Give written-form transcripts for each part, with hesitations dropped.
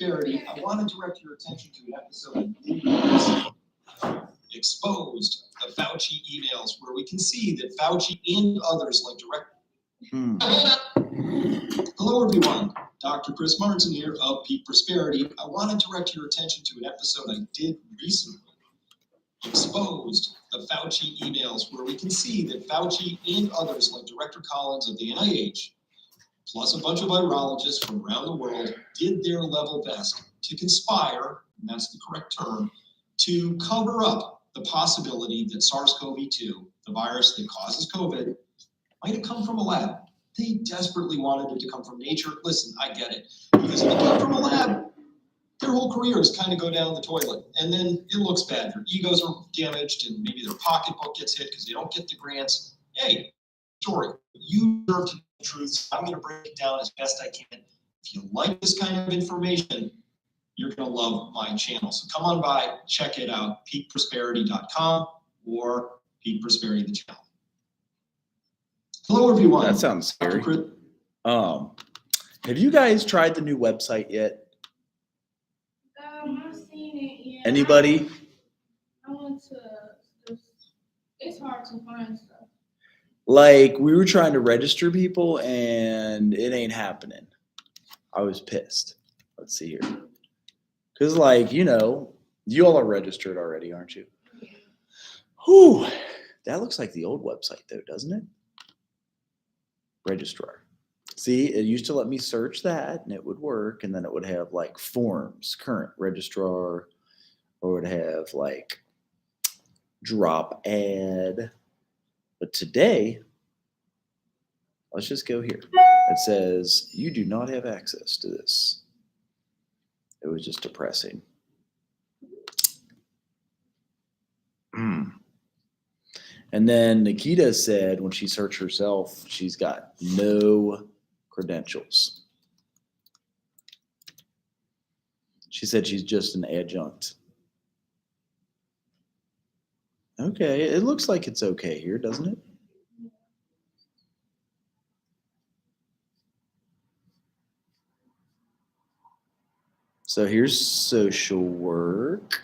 Prosperity, I want to direct your attention to an episode of Videos Exposed, the Fauci emails, where we can see that Fauci and others like direct. Hello, everyone. Dr. Chris Martin here of Peak Prosperity. I want to direct your attention to an episode I did recently. Exposed, the Fauci emails, where we can see that Fauci and others like Director Collins of the NIH, plus a bunch of virologists from around the world, did their level best to conspire, and that's the correct term, to cover up the possibility that SARS-CoV-2, the virus that causes COVID, might have come from a lab. They desperately wanted it to come from nature. Listen, I get it. Because if it came from a lab, their whole careers kind of go down the toilet. And then it looks bad. Their egos are damaged and maybe their pocketbook gets hit because they don't get the grants. Hey, story. You deserve to know the truth. So I'm going to break it down as best I can. If you like this kind of information, you're going to love my channel. So come on by, check it out, peakprosperity.com or Peak Prosperity, the channel. Hello, everyone. That sounds scary. Have you guys tried the new website yet? I've seen it. Yeah. Anybody? I want to. It's hard to find stuff. Like, we were trying to register people and it ain't happening. I was pissed. Let's see here. Because, like, you know, you all are registered already, aren't you? Whew. That looks like the old website, though, doesn't it? Registrar. See, it used to let me search that and it would work. And then it would have, like, forms, current registrar, or it would have, like, drop ad. But today, let's just go here. It says, you do not have access to this. It was just depressing. And then Nikita said when she searched herself, she's got no credentials. She said she's just an adjunct. Okay, it looks like it's okay here, doesn't it? So here's social work.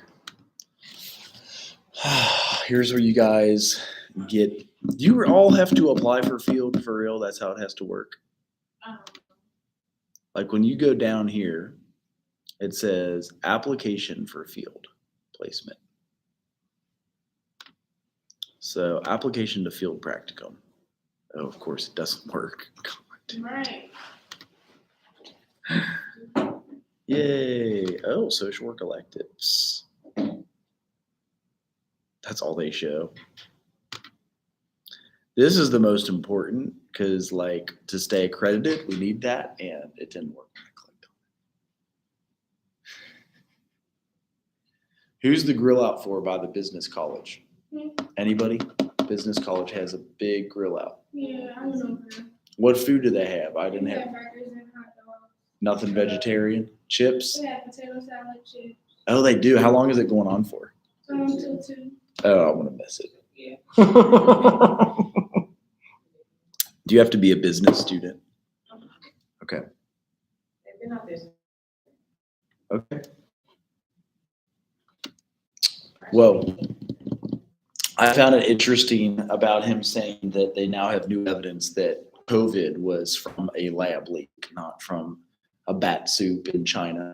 Here's where you guys get, do you all have to apply for field for real? That's how it has to work. Like when you go down here, it says application for field placement. So application to field practicum. Oh, of course it doesn't work. God. Right. Yay. Oh, social work electives. That's all they show. This is the most important because, like, to stay accredited, we need that, and it didn't work when I clicked on it. Who's the grill out for by the business college? Anybody? Business college has a big grill out. Yeah, I don't know. What food do they have? I didn't have burgers and hot dogs. nothing vegetarian. Chips? They have potato salad, chips. Oh, they do. How long is it going on for? Till 2. Oh, I'm gonna miss it. Yeah. Do you have to be a business student? Okay. They've been out there. Okay. Well, I found it interesting about him saying that they now have new evidence that COVID was from a lab leak, not from a bat soup in China.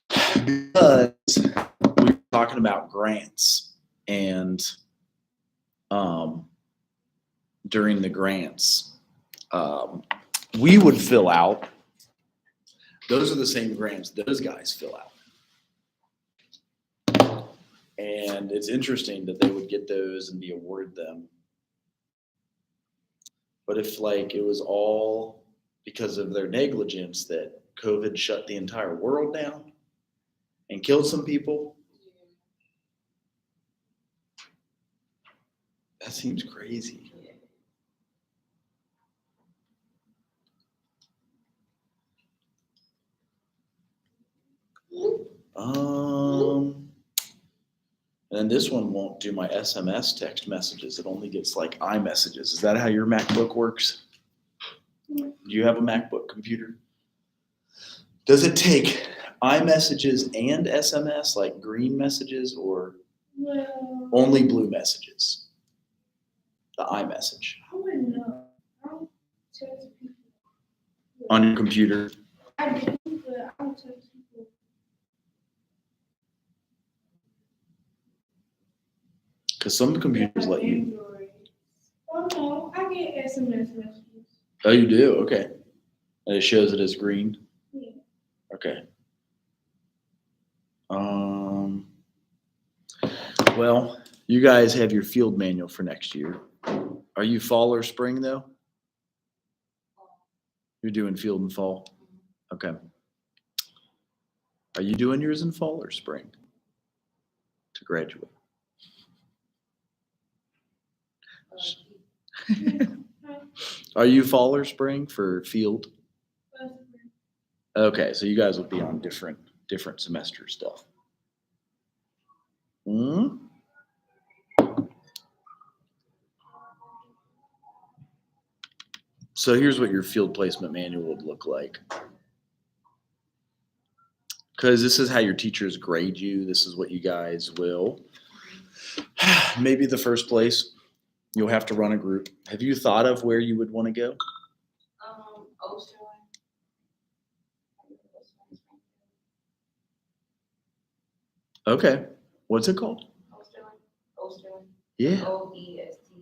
Because we were talking about grants, and during the grants, we would fill out. Those are the same grants those guys fill out. And it's interesting that they would get those and be awarded them. But if, like, it was all because of their negligence that COVID shut the entire world down and killed some people, that seems crazy. And this one won't do my SMS text messages. It only gets like iMessages. Is that how your MacBook works? Do you have a MacBook computer? Does it take iMessages and SMS, like green messages, or Well, only blue messages? The iMessage I wouldn't know. I don't text people. on your computer. I do, but I don't text people. Because some computers let you. Android. Oh no, I get SMS messages. Oh, you do? Okay. And it shows it as green? Yeah. Okay. Well, you guys have your field manual for next year. Are you fall or spring though? You're doing field in fall? Okay. Are you doing yours in fall or spring to graduate? Are you fall or spring for field? Okay, so you guys will be on different semester stuff. Hmm? So here's what your field placement manual would look like. Because this is how your teachers grade you. This is what you guys will. Maybe the first place, you'll have to run a group. Have you thought of where you would want to go? Ocean. Okay. What's it called? Ocean. Yeah. OEST.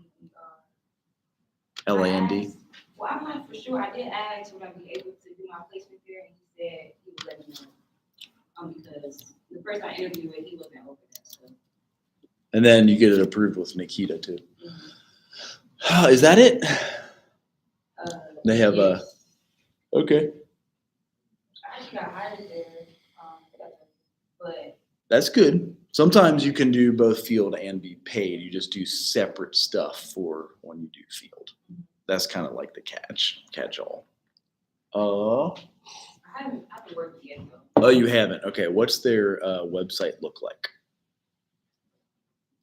LAND. Well, I'm not for sure. I did ask would I be able to do my placement there, and he said he would let me know. Because the person I interviewed with, he wasn't open that stuff. And then you get it approved with Nikita too. Is that it? They have a. Okay. I actually got hired there, but That's good. Sometimes you can do both field and be paid. You just do separate stuff for when you do field. That's kind of like the catch-all. I haven't worked yet though. Oh, you haven't? Okay. What's their website look like?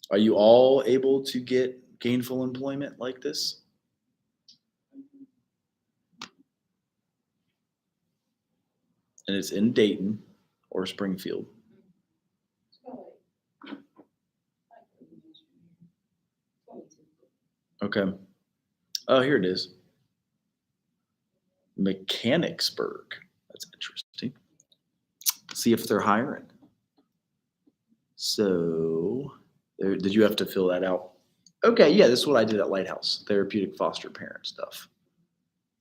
Are you all able to get gainful employment like this? And it's in Dayton or Springfield. Okay. Oh, here it is. Mechanicsburg. That's interesting. See if they're hiring. So, did you have to fill that out? Okay, yeah, this is what I did at Lighthouse. Therapeutic foster parent stuff.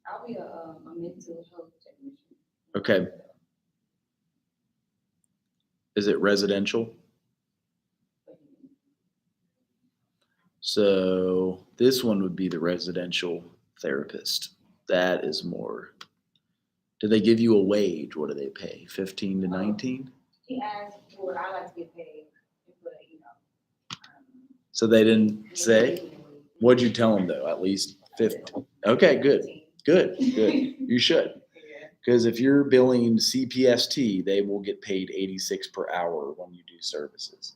I'll be a mental health technician. Okay. Is it residential? So this one would be the residential therapist. That is more. Do they give you a wage? What do they pay? 15 to 19? He asked what I like to get paid, but So they didn't say? What'd you tell them though? At least 50. Okay, good. Good. You should. Because if you're billing CPST, they will get paid 86 per hour when you do services.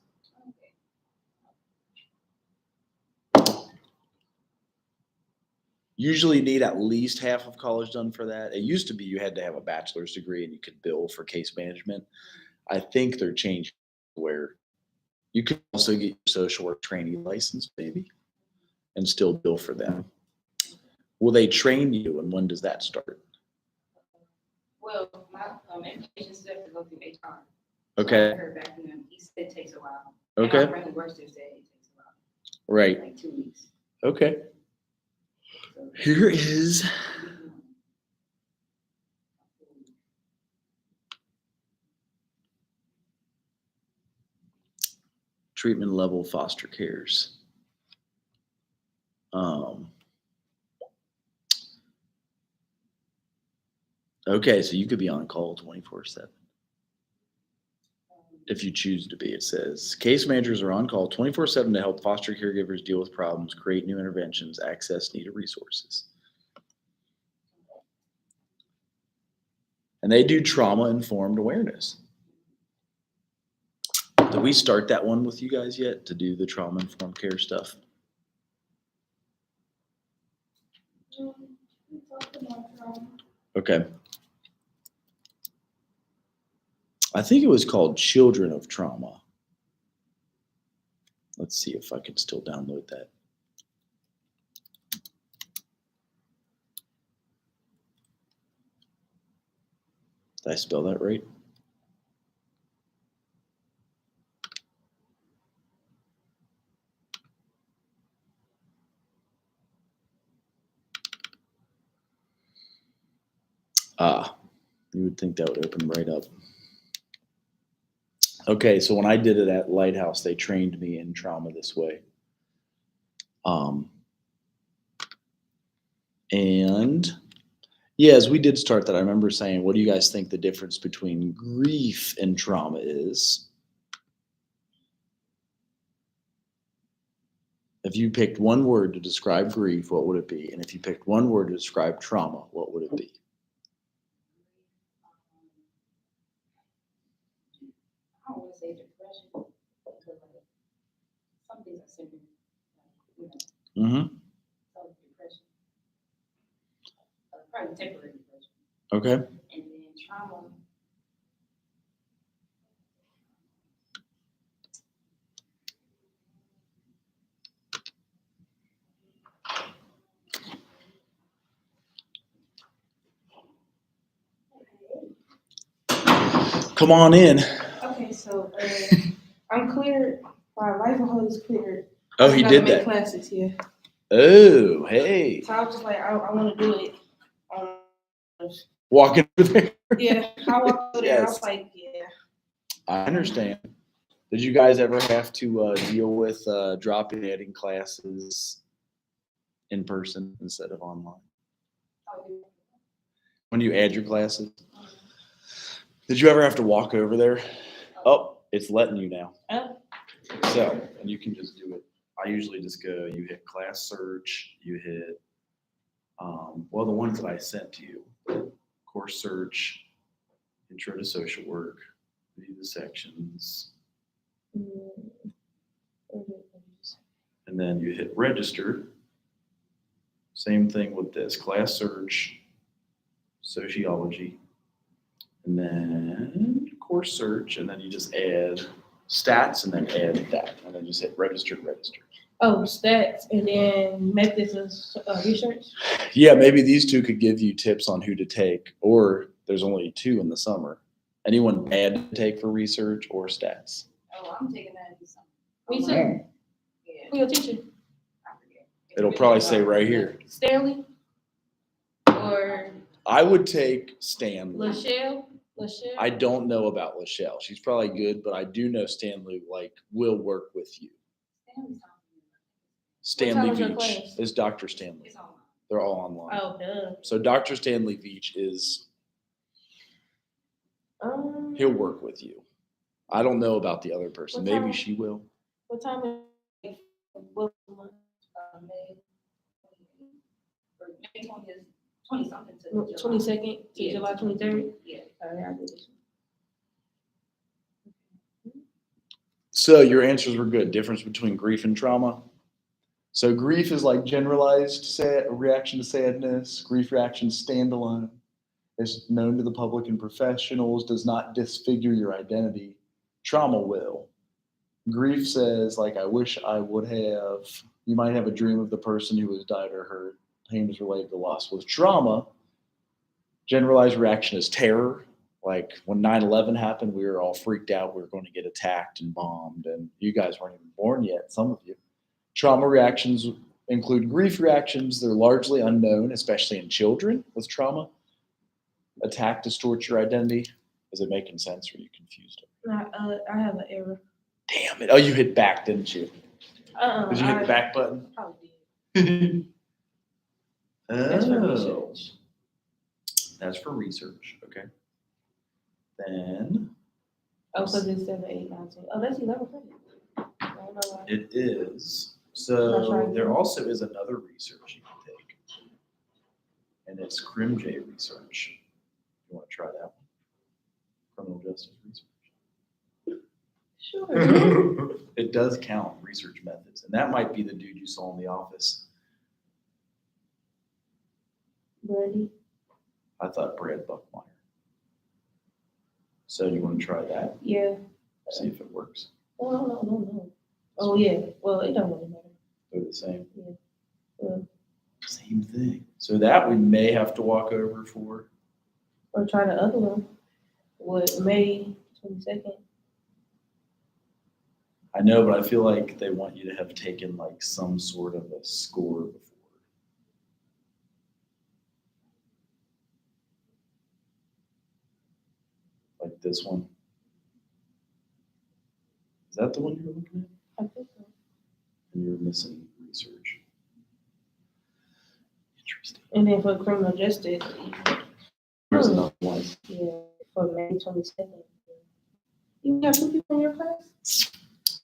Usually need at least half of college done for that. It used to be you had to have a bachelor's degree and you could bill for case management. I think they're changing where you can also get your social work trainee license, maybe, and still bill for them. Will they train you, and when does that start? Well, my education stuff to go through HR. Okay. I heard back from him. He said it takes a while. Okay. And my friend who works there said it takes a while. Right. Like 2 weeks. Okay. So, Here is treatment level foster cares. Okay, so you could be on call 24/7 if you choose to be. It says case managers are on call 24/7 to help foster caregivers deal with problems, create new interventions, access needed resources. And they do trauma-informed awareness. Did we start that one with you guys yet to do the trauma-informed care stuff? Okay. I think it was called Children of Trauma. Let's see if I can still download that. Did I spell that right? Ah, you would think that would open right up. Okay, so when I did it at Lighthouse, they trained me in trauma this way. And yeah, as we did start that, I remember saying, what do you guys think the difference between grief and trauma is? If you picked one word to describe grief, what would it be? And if you picked one word to describe trauma, what would it be? I don't want to say depression, because like, some things are similar. Mm-hmm. So depression. Probably temporary depression. Okay. And then trauma. Come on in. Okay, so I'm cleared. My life and hold is cleared. Oh, I he gotta did make that. classes here. Oh, hey. So I was just like, I want to do it. Walking over there. Yeah, I walked over there. I was Yes. like, yeah. I understand. Did you guys ever have to deal with dropping adding classes in person instead of online? When you add your classes? Did you ever have to walk over there? Oh, it's letting you now. Oh. So, and you can just do it. I usually just go, you hit class search, you hit, well, the ones that I sent to you, course search, intro to social work, view the sections, and then you hit register. Same thing with this, class search, sociology, and then course search, and then you just add stats and then add that, and then just hit register. Oh, stats and then methods of research. Yeah, maybe these two could give you tips on who to take, or there's only 2 in the summer. Anyone bad to take for research or stats? Oh, I'm taking that in summer. Me too. Yeah, Who your teacher? I forget. It'll probably say right here. Stanley or I would take Stanley. Lachelle? I don't know about Lachelle. She's probably good, but I do know Stanley will work with you. Stanley was your Veach class? is Dr. Stanley. It's on. They're all online. Oh, duh. So Dr. Stanley Veach he'll work with you. I don't know about the other person. What Maybe time? she will. What time is what month? May 20 something to July. 22nd to Yeah. July 23rd? Yeah. Sorry, I did this. So your answers were good. Difference between grief and trauma. So grief is like generalized reaction to sadness. Grief reaction is standalone. Is known to the public and professionals. Does not disfigure your identity. Trauma will. Grief says, like, I wish I would have. You might have a dream of the person who has died or hurt. Pain is related to loss. With trauma, generalized reaction is terror. Like when 9/11 happened, we were all freaked out. We were going to get attacked and bombed, and you guys weren't even born yet, some of you. Trauma reactions include grief reactions. They're largely unknown, especially in children with trauma. Attack distorts your identity. Is it making sense, or are you confused? I have an error. Damn it. Oh, you hit back, didn't you? Did you hit the I back button? probably did. That's for Oh. research. That's for research. Okay. Then Oh, because it's 7, 8, 9, 10. Oh, that's 11 credits. I don't know why. it is. That's So right. there also is another research you can take, and it's CrimJ research. You want to try that one? Criminal justice research. Sure. It does count research methods, and that might be the dude you saw in the office. Brandy. I thought Brad Buckmeyer. So do you want to try that? Yeah. See if it works. Oh, no. Oh, yeah. Well, it don't really matter. They're the same. Well, Same thing. So that we may have to walk over for. or try the other one. What, May 22nd? I know, but I feel like they want you to have taken like some sort of a score before. Like this one. Is that the one you're looking at? I think so. And you're missing research. Interesting. And then for criminal justice, There's another one. yeah, for May 22nd. You got 2 people in your class?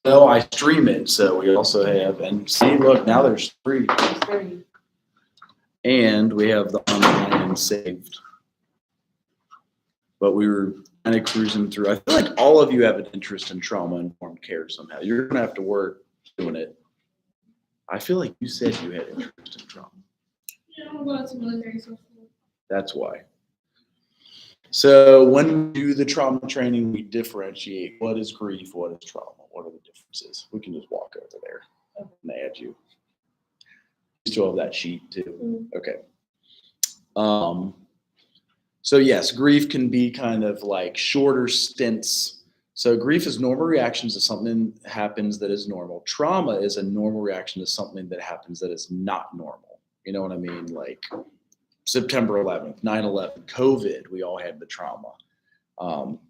No, I stream it, so we also have, and see, look, now there's 3. It's 30. And we have the online and saved. But we were kind of cruising through. I feel like all of you have an interest in trauma-informed care somehow. You're going to have to work doing it. I feel like you said you had interest in trauma. Yeah, I'm going to military social work. That's why. So when we do the trauma training, we differentiate what is grief, what is trauma, what are the differences. We can just walk over there and add you. You still have that sheet too. Okay. So yes, grief can be kind of like shorter stints. So grief is normal reactions to something that happens that is normal. Trauma is a normal reaction to something that happens that is not normal. You know what I mean? Like September 11th, 9/11, COVID, we all had the trauma.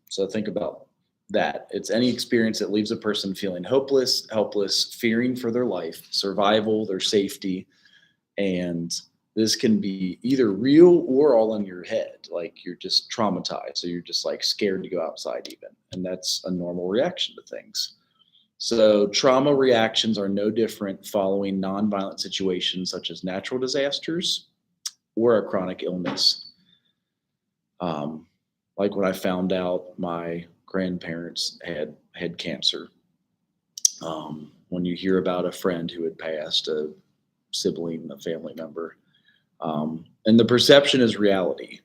So think about that. It's any experience that leaves a person feeling hopeless, helpless, fearing for their life, survival, their safety. And this can be either real or all in your head. Like you're just traumatized. So you're just like scared to go outside even. And that's a normal reaction to things. So trauma reactions are no different following nonviolent situations such as natural disasters or a chronic illness. Like when I found out my grandparents had cancer. When you hear about a friend who had passed, a sibling, a family member, and the perception is reality.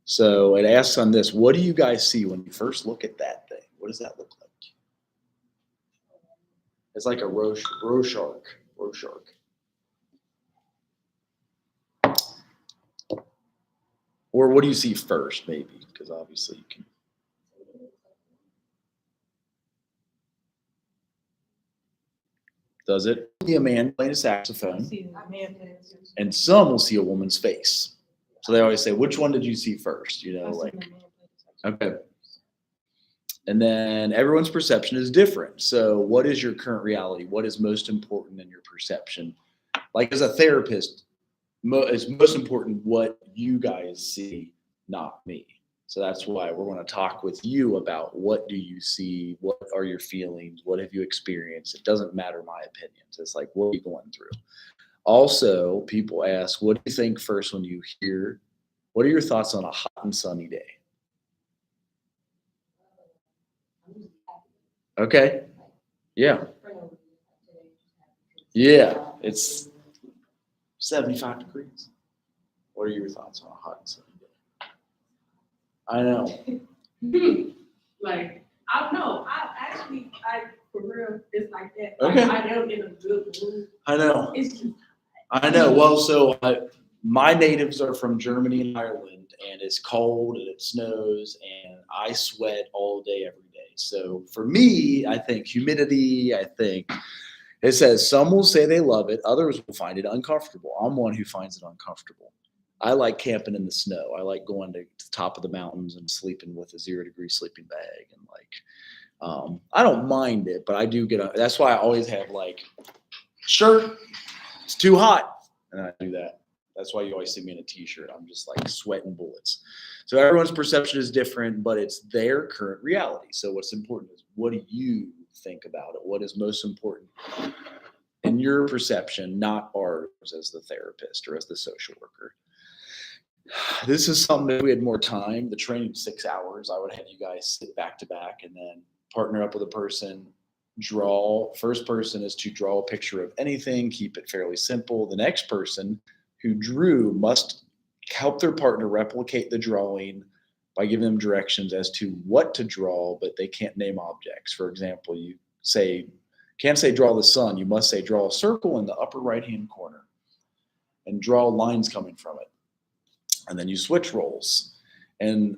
So it asks on this, what do you guys see when you first look at that thing? What does that look like? It's like a Rorschach. Or what do you see first, maybe? Because obviously you can. Does it? See a man playing a saxophone, See, man plans. and some will see a woman's face. So they always say, which one did you see first? You know, I seen like, a man play the okay. And then everyone's perception is different. So what is your current reality? What is most important in your perception? Like as a therapist, it's most important what you guys see, not me. So that's why we're going to talk with you about what do you see? What are your feelings? What have you experienced? It doesn't matter my opinions. It's like, what are you going through? Also, people ask, what do you think first when you hear, what are your thoughts on a hot and sunny day? Okay. Yeah. Yeah. It's 75 degrees. What are your thoughts on a hot and sunny day? I know. Like, I don't know. I for real, it's like that. Okay. Like, I am in a good mood. I know. It's just, I know. Well, so my natives are from Germany and Ireland, and it's cold and it snows, and I sweat all day, every day. So for me, I think humidity, it says some will say they love it, others will find it uncomfortable. I'm one who finds it uncomfortable. I like camping in the snow. I like going to the top of the mountains and sleeping with a 0-degree sleeping bag. And like, I don't mind it, but I do that's why I always have like, shirt, it's too hot. And I do that. That's why you always see me in a t-shirt. I'm just like sweating bullets. So everyone's perception is different, but it's their current reality. So what's important is, what do you think about it? What is most important in your perception, not ours as the therapist or as the social worker? This is something that if we had more time, the training 6 hours, I would have you guys sit back to back and then partner up with a person, draw. First person is to draw a picture of anything, keep it fairly simple. The next person who drew must help their partner replicate the drawing by giving them directions as to what to draw, but they can't name objects. For example, you can't say draw the sun. You must say draw a circle in the upper right-hand corner and draw lines coming from it. And then you switch roles. And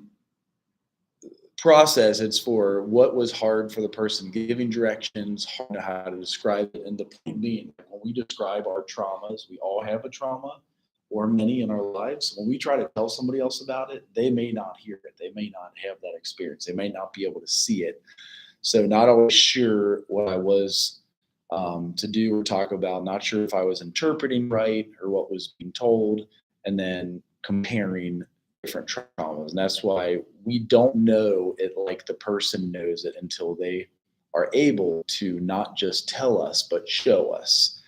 process, it's for what was hard for the person giving directions, hard to know how to describe it. And the point being, when we describe our traumas, we all have a trauma or many in our lives. When we try to tell somebody else about it, they may not hear it. They may not have that experience. They may not be able to see it. So not always sure what I was to do or talk about, not sure if I was interpreting right or what was being told, and then comparing different traumas. And that's why we don't know it like the person knows it until they are able to not just tell us, but show us.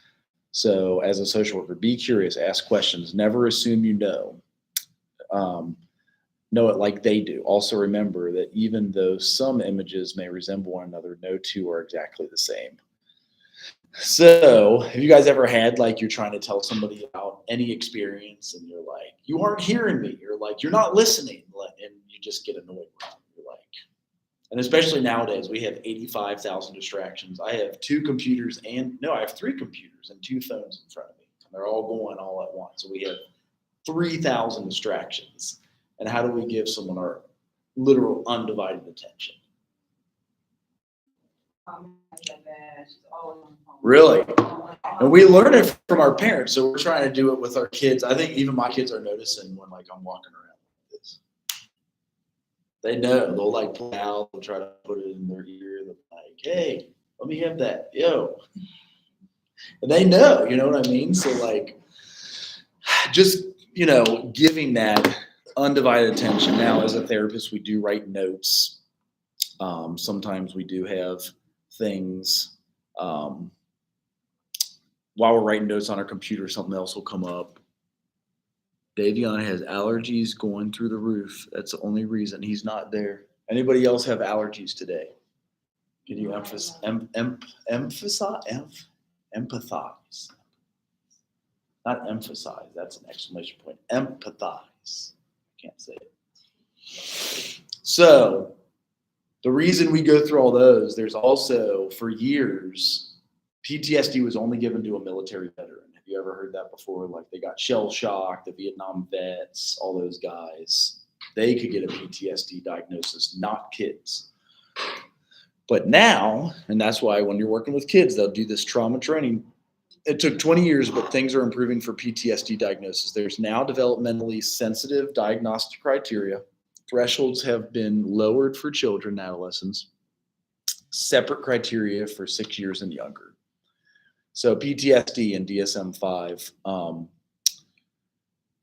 So as a social worker, be curious, ask questions, never assume you know. Know it like they do. Also remember that even though some images may resemble one another, no two are exactly the same. So have you guys ever had, like, you're trying to tell somebody about any experience and you're like, you aren't hearing me. You're like, you're not listening. And you just get annoyed with them. You're like, and especially nowadays, we have 85,000 distractions. I have I have 3 computers and 2 phones in front of me. And they're all going all at once. So we have 3,000 distractions. And how do we give someone our literal undivided attention? She's always on the phone. Really? And we learn it from our parents, so we're trying to do it with our kids. I think even my kids are noticing when, like, I'm walking around like this. They know. They'll, like, pull it out. They'll try to put it in their ear. They're like, hey, let me have that. Yo. And they know, you know what I mean? So, like, just, giving that undivided attention. Now, as a therapist, we do write notes. Sometimes we do have things while we're writing notes on our computer, something else will come up. Davion has allergies going through the roof. That's the only reason he's not there. Anybody else have allergies today? Can you empathize? Not emphasize. That's an exclamation point. Empathize. I can't say it. So the reason we go through all those, there's also, for years, PTSD was only given to a military veteran. Have you ever heard that before? Like, they got shell shocked, the Vietnam vets, all those guys. They could get a PTSD diagnosis, not kids. But now, and that's why when you're working with kids, they'll do this trauma training. It took 20 years, but things are improving for PTSD diagnosis. There's now developmentally sensitive diagnostic criteria. Thresholds have been lowered for children and adolescents. Separate criteria for 6 years and younger. So PTSD and DSM-5,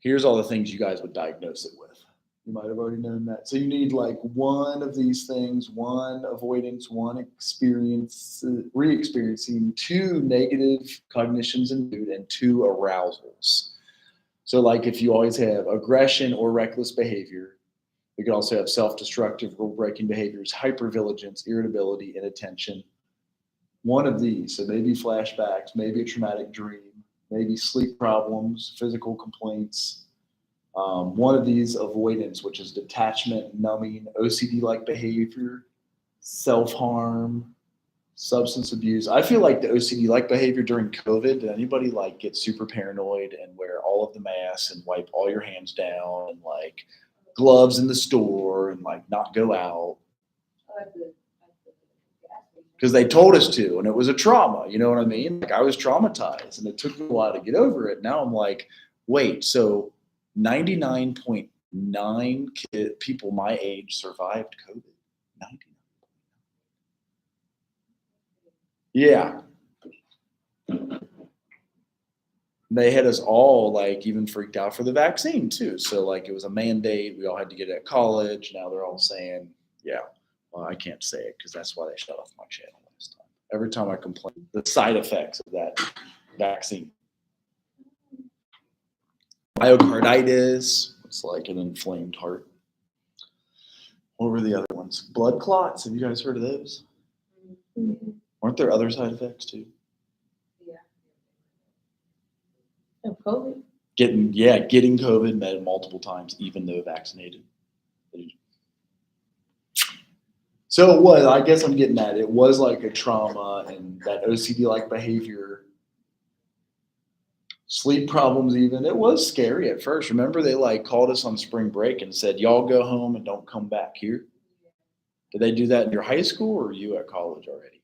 here's all the things you guys would diagnose it with. You might have already known that. So you need, like, one of these things, 1 avoidance, 1 re-experiencing, 2 negative cognitions and mood, and 2 arousals. So, like, if you always have aggression or reckless behavior, we could also have self-destructive, rule-breaking behaviors, hypervigilance, irritability, inattention. 1 of these, so maybe flashbacks, maybe a traumatic dream, maybe sleep problems, physical complaints. 1 of these, avoidance, which is detachment, numbing, OCD-like behavior, self-harm, substance abuse. I feel like the OCD-like behavior during COVID, did anybody, like, get super paranoid and wear all of the masks and wipe all your hands down and, like, gloves in the store and, like, not go out? Because they told us to, and it was a trauma, you know what I mean? Like, I was traumatized, and it took me a while to get over it. Now I'm like, wait, so 99.9 people my age survived COVID. 99. Yeah. They had us all, like, even freaked out for the vaccine too. So, like, it was a mandate. We all had to get it at college. Now they're all saying, yeah. Well, I can't say it because that's why they shut off my channel last time. Every time I complain, the side effects of that vaccine. Myocarditis, it's like an inflamed heart. What were the other ones? Blood clots, have you guys heard of those? Mm-hmm. Aren't there other side effects too? Of COVID? Getting COVID multiple times, even though vaccinated. So it was, I guess I'm getting at it. It was like a trauma and that OCD like behavior, sleep problems even. It was scary at first. Remember they like called us on spring break and said, y'all go home and don't come back here. Did they do that in your high school or were you at college already?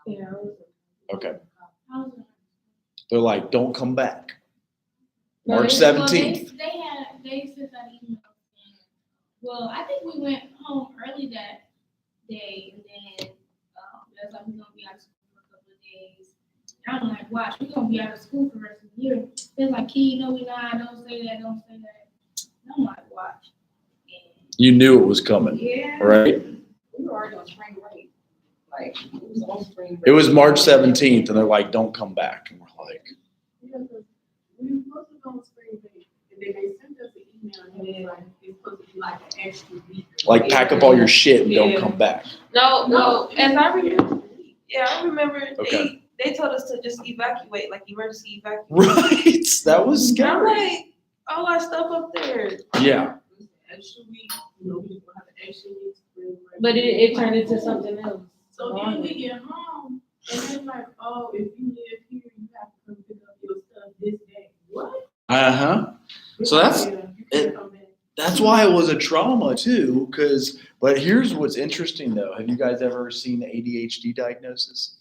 Yeah, I was. Okay. I was- They're like, don't come back. No, March they- Well, 17th. they sent that email. Well, I think we went home early that day, and then that's like we're gonna be out of school for a couple of days. And I'm like, watch, we're gonna be out of school for the rest of the year. They're like, Key, no, we not. Don't say that. Don't say that. And I'm like, watch. You knew it was coming, Yeah. right? We were already on spring break. Like, it was on spring break. It was March 17th and they're like, don't come back. And we're like, Yeah, 'cause we were supposed to go on spring break, and then they sent us an email, and it was like, it's supposed to be like an extra week. like pack up all your shit and don't Yeah. come back. No, well, as I remember, I remember Okay. they told us to just evacuate, like emergency evacuate. Right. That was I'm scary. like, all our stuff up there. Yeah. Extra week, we gonna have an extra week. spring break. But it turned into something else. So then we get home, and they're like, oh, if you live here, you have to come pick up your stuff this day. What? Uh-huh. So that's- Yeah, you can't come back. That's why it was a trauma too, but here's what's interesting though. Have you guys ever seen the ADHD diagnosis?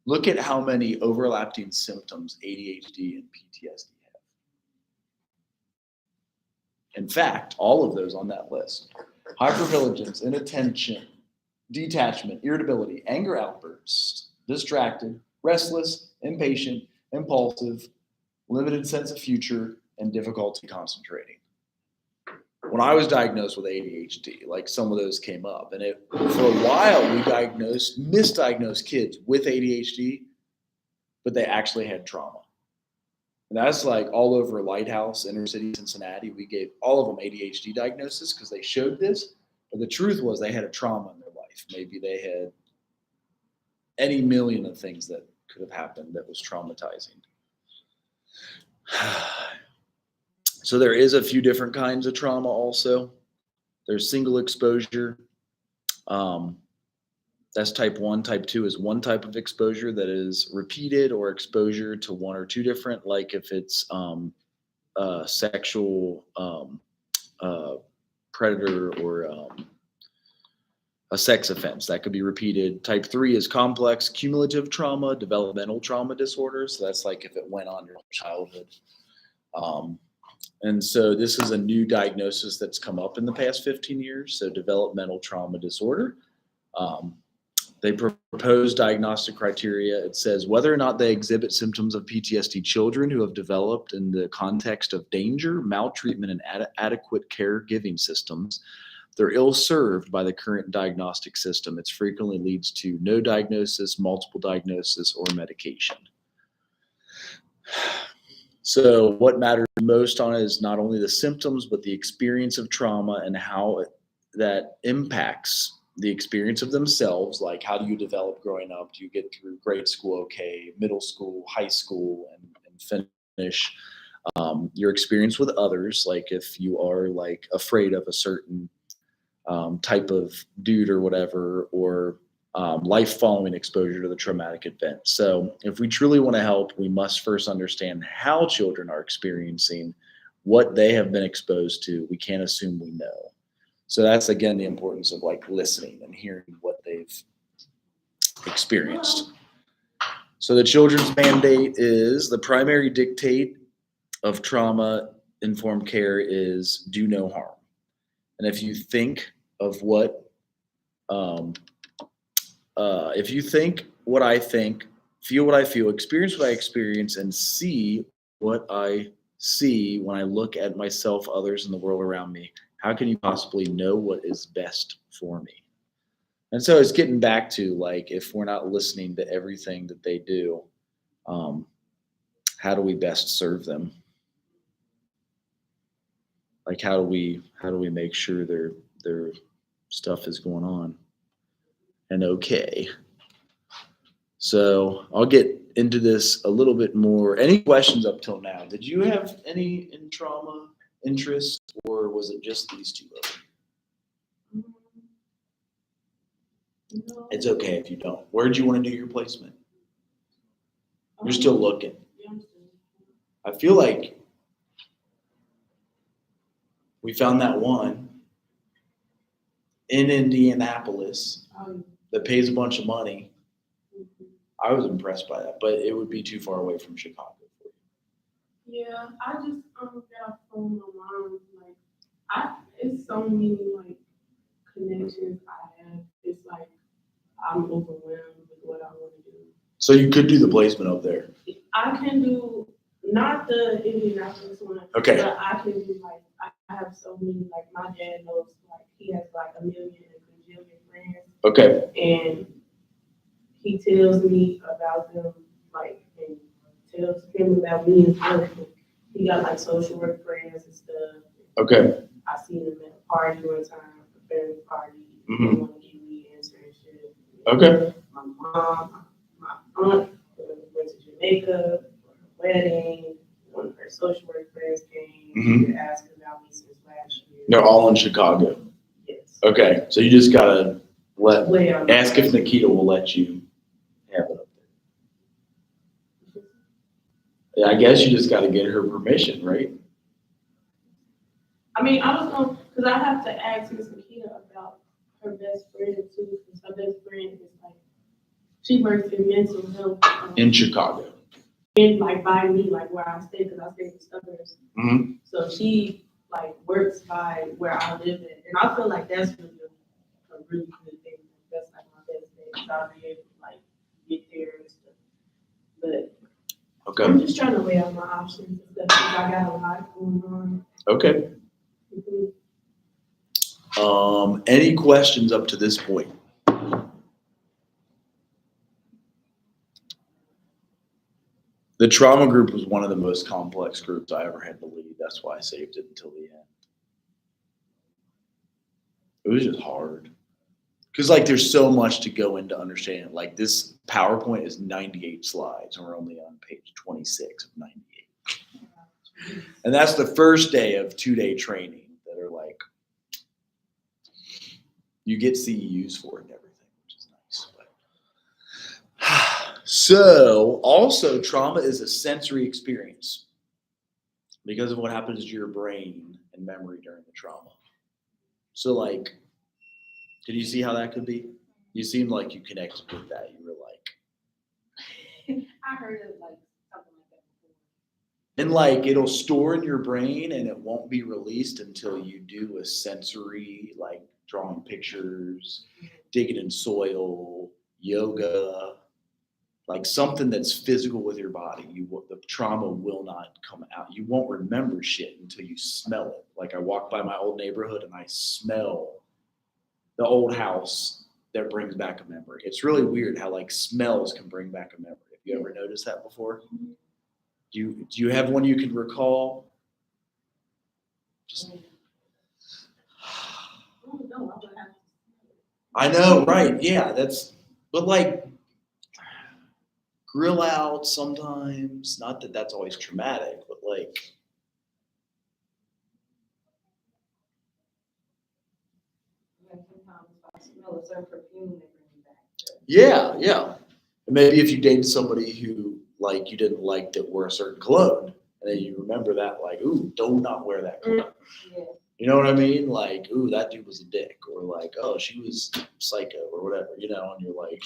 Look at how many overlapping symptoms ADHD and PTSD have. In fact, all of those on that list. Hypervigilance, inattention, detachment, irritability, anger outbursts, distracted, restless, impatient, impulsive, limited sense of future, and difficulty concentrating. When I was diagnosed with ADHD, like some of those came up, and for a while we misdiagnosed kids with ADHD, but they actually had trauma. And that's like all over Lighthouse, inner city Cincinnati. We gave all of them ADHD diagnosis because they showed this, but the truth was they had a trauma in their life. Maybe they had any million of things that could have happened that was traumatizing. So there is a few different kinds of trauma also. There's single exposure. That's type 1. Type 2 is one type of exposure that is repeated or exposure to one or two different, like if it's sexual predator or a sex offense that could be repeated. Type 3 is complex cumulative trauma, developmental trauma disorder. So that's like if it went on your childhood. And so this is a new diagnosis that's come up in the past 15 years. So developmental trauma disorder. They propose diagnostic criteria. It says whether or not they exhibit symptoms of PTSD, children who have developed in the context of danger, maltreatment, and adequate caregiving systems, they're ill-served by the current diagnostic system. It frequently leads to no diagnosis, multiple diagnosis, or medication. So what matters most on it is not only the symptoms, but the experience of trauma and how that impacts the experience of themselves. Like, how do you develop growing up? Do you get through grade school okay, middle school, high school, and finish? Your experience with others, like if you are like afraid of a certain type of dude or whatever, or life following exposure to the traumatic event. So if we truly want to help, we must first understand how children are experiencing what they have been exposed to. We can't assume we know. So that's, again, the importance of like listening and hearing what they've experienced. So the children's mandate is the primary dictate of trauma-informed care is do no harm. And if you think of what, if you think what I think, feel what I feel, experience what I experience, and see what I see when I look at myself, others, and the world around me, how can you possibly know what is best for me? And so it's getting back to like, if we're not listening to everything that they do, how do we best serve them? Like, how do we make sure their stuff is going on and okay? So I'll get into this a little bit more. Any questions up till now? Did you have any in trauma interest, or was it just these two of them? No. It's okay if you don't. Where'd you want to do your placement? You're still looking. Yeah, I'm still- I feel like we found that one in Indianapolis that pays a bunch of money. I was impressed by that, but it would be too far away from Chicago for you. Yeah, I just got from my mom. Like, it's so many like connections I have. It's like I'm overwhelmed with what I want to do. So you could do the placement up there. I can do not the Indianapolis one. Okay. But I can do like I have so many like my dad knows like he has like a million and bajillion friends Okay. and he tells me about them like and tells him about me as well. He got like social work friends and stuff. Okay. I seen him at a party one time, a family party. Mhm. They want to give me internship. Okay. My mom, my aunt went to Jamaica for her wedding. One of her social work friends came. Mhm. They're asking about me since last year. They're all in Chicago. Yes. Okay. So you just gotta Well, ask if Nikita will let you have it up there. Yeah, I guess you just gotta get her permission, right? I mean, I was going because I have to ask Miss Nikita about her best friend too, because her best friend is like she works in mental health In Chicago. and like by me, like where I stay, because I stay in Stubbers. Mm-hmm. So she like works by where I live at, and I feel like that's really a really good thing. That's like my best thing. So I'll be able to like get there and stuff. But Okay. I'm just trying to weigh out my options and stuff because I got a lot going on. Okay. Mhm. Any questions up to this point? The trauma group was one of the most complex groups I ever had to lead. That's why I saved it until the end. It was just hard. Because like there's so much to go into understanding. Like this PowerPoint is 98 slides and we're only on page 26 of 98. And that's the first day of 2-day training that are like, you get CEUs for it and everything, which is nice. But so also trauma is a sensory experience because of what happens to your brain and memory during the trauma. So like, can you see how that could be? You seemed like you connected with that. You were like, I heard of like something like that before. and like it'll store in your brain and it won't be released until you do a sensory, like drawing pictures, digging in soil, yoga, like something that's physical with your body. The trauma will not come out. You won't remember shit until you smell it. Like I walk by my old neighborhood and I smell the old house that brings back a memory. It's really weird how like smells can bring back a memory. Have you ever noticed that before? Do you have one you can recall? Just, I don't know. I would have to. I know, right? Yeah, but like grill out sometimes. Not that that's always traumatic, but like. Like sometimes if I smell a certain perfume, they bring me back. Yeah, yeah. And maybe if you dated somebody who like you didn't like that wore a certain cologne, and then you remember that, like, ooh, do not wear that cologne. Yeah. You know what I mean? Like, ooh, that dude was a dick, or like, oh, she was psycho, or whatever. You know, and you're like,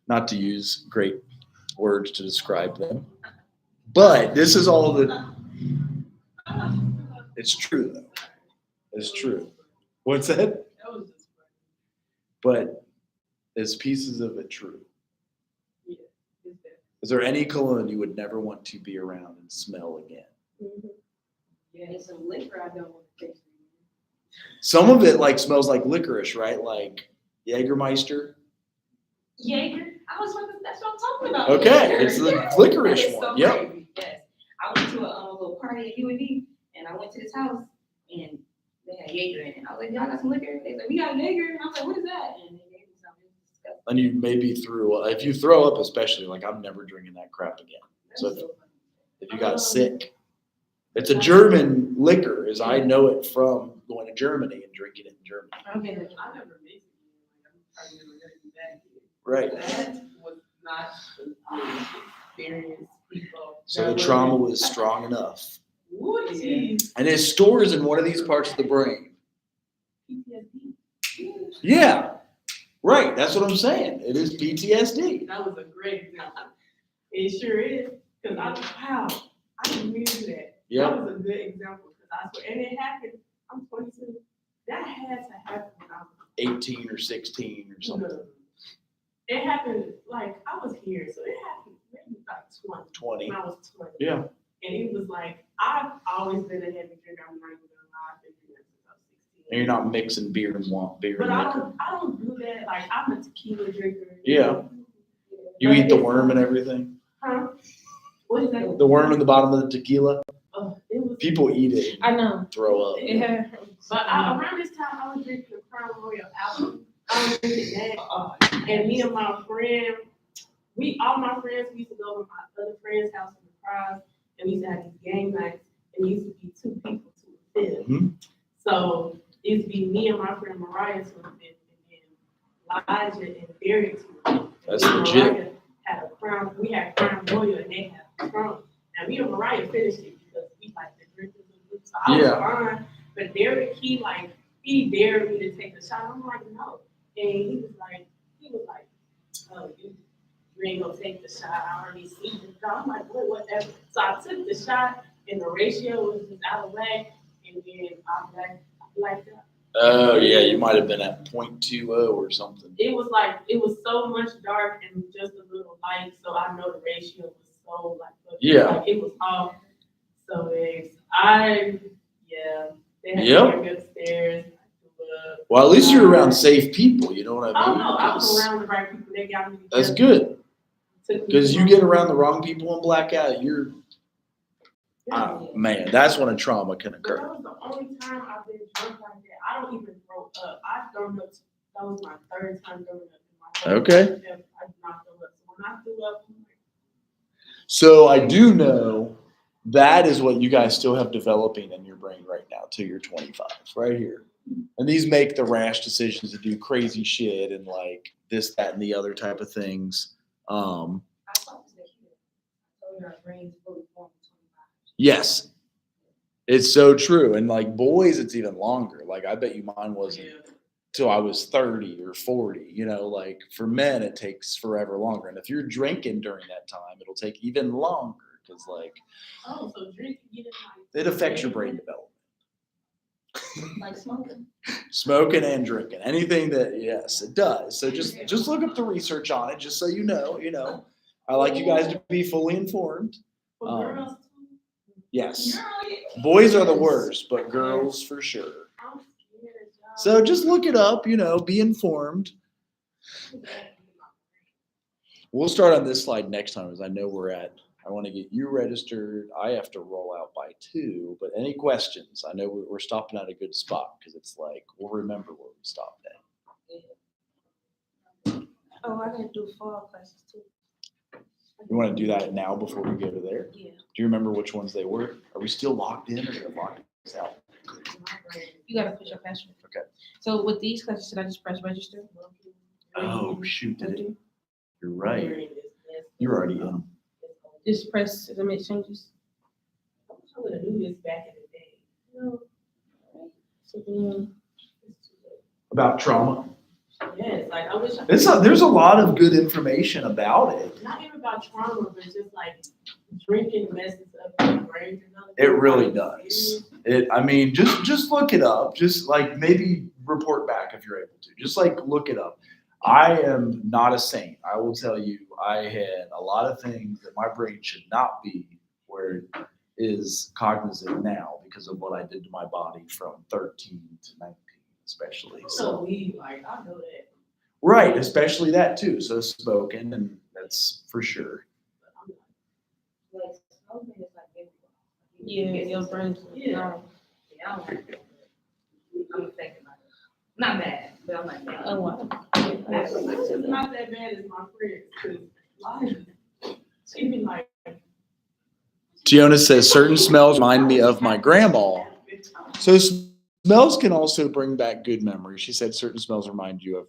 not to use great words to describe them, but this is all the. It's true though. It's true. What's that? That was just funny. But is pieces of it true? Yeah. It's that. Is there any cologne you would never want to be around and smell again? Mhm. Yeah, and some liquor I don't want to taste. Some of it like smells like licorice, right? Like Jägermeister. Jaeger? That's what I'm talking about. Okay, Jaeger. it's the Yes, licorice that is one, so yep. crazy. Yes. I went to a little party at UND and I went to this house and they had Jaeger in it. I was like, y'all got some liquor? They said, we got Jaeger. And I was like, what is that? And they gave me something disgusting. And you maybe if you throw up, especially, like I'm never drinking that crap again. That's So so funny. if you got sick, it's a German liquor, as I know it from going to Germany and drinking it in Germany. Okay. I never mixed it. I gotta get back here. Right. That was not the experience people. So the that trauma were- was strong enough. Ooh, geez. And it stores in one of these parts of the brain. PTSD. Yeah. Right. That's what I'm saying. It is PTSD. That was a great example. It sure is, because wow, I didn't mean that. Yeah. That was a good example, because I swear, and it happened, I'm 22, that had to happen when I was 18 or 16 or something. no. It happened, like, I was here, so it happened maybe like 20, 20. when I was 20. Yeah. And it was like, I've always been a heavy drinker, I'm not even gonna lie, I've been drinking since I was 16. And you're not mixing beer and beer But and I liquor. don't do that, like, I'm a tequila drinker. Yeah. You eat the worm and everything. Huh? What is that? The worm in the bottom of the tequila. Oh, it was. People eat it I and know. throw up. It had. But around this time, I was drinking the Crown Royal apple. I was drinking that. And me and my friend, all my friends, we used to go to my other friend's house in the Prize, and we used to have these game nights, and it used to be 2 people to a fifth. Mhm. So it used to be me and my friend Mariah to a fifth, and then Elijah and Derek to a fifth. That's And me and legit. Mariah had a Crown, we had Crown Royal, and they had Crown. Now, me and Mariah finished it because we like the drinkers and group, so I was fine. But Derek, he dared me to take a shot. I'm like, no. And he was like, oh, you ain't gonna take the shot. I already see the shot. I'm like, whatever. So I took the shot, and the ratio was just out of whack, and then I blacked out. Oh yeah, you might have been at 0.20 or something. It was so much dark and just a little light, so I know the ratio was so Yeah. like it was off. So they had Yep. to get upstairs. Well, at least you're around safe people. You know what I Oh mean? no, I was 'Cause around the right people. They got me. That's together. good. Took me Because you to- get around the wrong people and black out, you're Yeah. man. That's when a trauma can But occur. that was the only time I've been drunk like that. I don't even throw up. I've thrown up. That was my 3rd time throwing up in my whole Okay. life. I did not throw up. So when I threw up, I'm like, So I do know that is what you guys still have developing in your brain right now till you're 25, right here. And these make the rash decisions to do crazy shit and like this, that, and the other type of things. I thought this next year. So your brain's fully formed in 25. Yes, it's so true. And like boys, it's even longer. Like I bet you mine wasn't yeah. till I was 30 or 40. You know, like for men, it takes forever longer. And if you're drinking during that time, it'll take even longer because like Oh, so drinking, get in like. it affects your brain development. Like smoking. Smoking and drinking, anything that, yes, it does. So just look up the research on it, just so you know. I like you guys to be fully informed. For Um, girls too. Yes, Girl, yeah. boys are the worst, but girls for sure. I'm scared, y'all. So just look it up, be informed. We'll start on this slide next time, as I know I want to get you registered. I have to roll out by 2, but any questions? I know we're stopping at a good spot because it's like, we'll remember where we stopped at. Oh, I gotta do fall classes too. You want to do that now before we go to there? Yeah. Do you remember which ones they were? Are we still locked in or did it lock us out? You gotta put your password. Okay. So with these classes, should I just press register? Oh, shoot, did it? Okay. You're right. You're already in. Just press to make changes. I wish I would have knew this back in the day. No. So then, It's too late. About trauma. Yes, like I wish. There's a lot of good information about it. Not even about trauma, but just like drinking messes up your brain. It really does. Just look it up. Just like maybe report back if you're able to. Just like look it up. I am not a saint. I will tell you, I had a lot of things that my brain should not be where it is cognizant now because of what I did to my body from 13 to 19, especially. So we like I know that. Right, especially that too. So smoking, and that's for sure. But I'm not. Like smoking is like everywhere. yeah, your brain's. Yeah. Yeah, I don't like it. I'm affected by it. Not bad, but I'm like, yeah. Oh, wow. It's not that bad as my friends. 'Cause like, she be like. Tiona says certain smells remind me of my grandma. So smells can also bring back good memories. She said certain smells remind you of